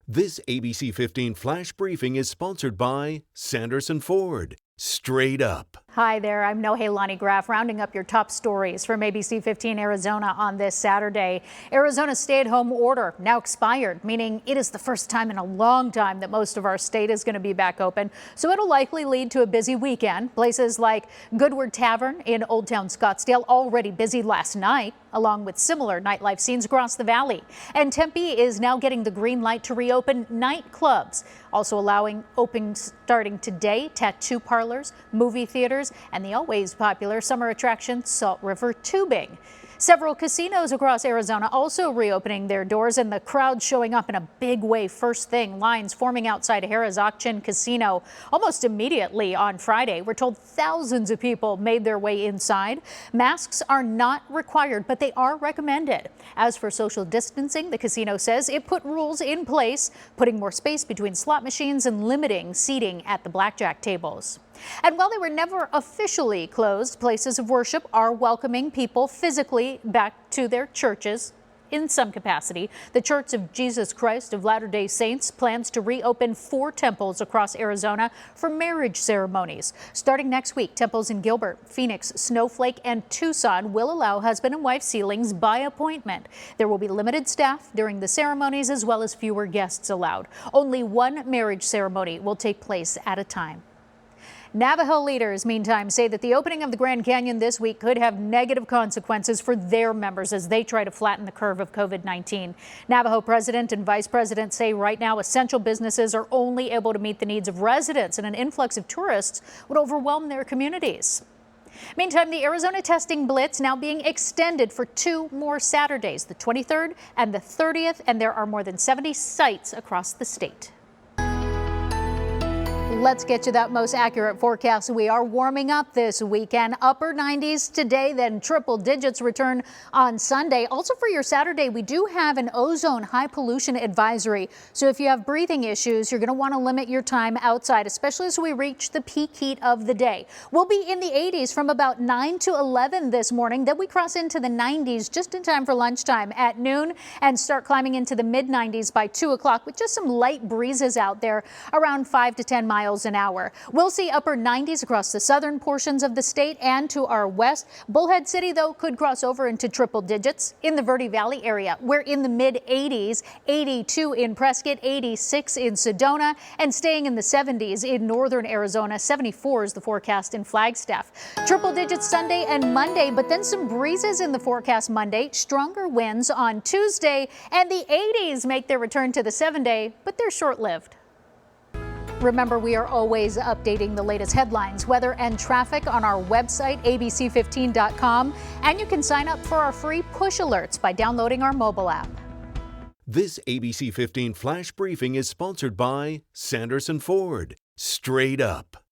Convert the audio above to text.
This ABC 15 Flash Briefing is sponsored by Sanderson Ford. Straight up. Hi there, I'm NOHELANI GRAF, rounding up your top stories from ABC15 Arizona on this Saturday. Arizona's stay-at-home order now expired, meaning it is the first time in a long time that most of our state is going to be back open. So it'll likely lead to a busy weekend. Places like Goodward Tavern in Old Town Scottsdale already busy last night, along with similar nightlife scenes across the valley. And Tempe is now getting the green light to reopen nightclubs, also allowing opening starting today, tattoo parlors, movie theaters, and the always popular summer attraction Salt River tubing. Several casinos across Arizona also reopening their doors, and the crowd showing up in a big way first thing. Lines forming outside Harrah's Auction Casino almost immediately on Friday. We're told thousands of people made their way inside. Masks are not required, but they are recommended. As for social distancing, the casino says it put rules in place, putting more space between slot machines and limiting seating at the blackjack tables. And while they were never officially closed, places of worship are welcoming people physically back to their churches in some capacity. The Church of Jesus Christ of Latter-day Saints plans to reopen 4 temples across Arizona for marriage ceremonies. Starting next week, temples in Gilbert, Phoenix, Snowflake, and Tucson will allow husband and wife sealings by appointment. There will be limited staff during the ceremonies, as well as fewer guests allowed. Only one marriage ceremony will take place at a time. Navajo leaders, meantime, say that the opening of the Grand Canyon this week could have negative consequences for their members as they try to flatten the curve of COVID-19. Navajo president and vice president say right now essential businesses are only able to meet the needs of residents, and an influx of tourists would overwhelm their communities. Meantime, the Arizona testing blitz now being extended for 2 more Saturdays, the 23rd and the 30th, and there are more than 70 sites across the state. Let's get you that most accurate forecast. We are warming up this weekend. Upper 90s today, then triple digits return on Sunday. Also for your Saturday, we do have an ozone high pollution advisory. So if you have breathing issues, you're going to want to limit your time outside, especially as we reach the peak heat of the day. We'll be in the 80s from about 9 to 11 this morning. Then we cross into the 90s just in time for lunchtime at noon and start climbing into the mid 90s by 2 o'clock with just some light breezes out there around 5 to 10 miles an hour. We'll see upper 90s across the southern portions of the state and to our west. Bullhead City, though, could cross over into triple digits. In the Verde Valley area, we're in the mid 80s, 82 in Prescott, 86 in Sedona, and staying in the 70s in northern Arizona. 74 is the forecast in Flagstaff. Triple digits Sunday and Monday, but then some breezes in the forecast Monday. Stronger winds on Tuesday, and the 80s make their return to the 7-day, but they're short-lived. Remember, we are always updating the latest headlines, weather, and traffic on our website, abc15.com, and you can sign up for our free push alerts by downloading our mobile app. This ABC 15 Flash Briefing is sponsored by Sanderson Ford. Straight up.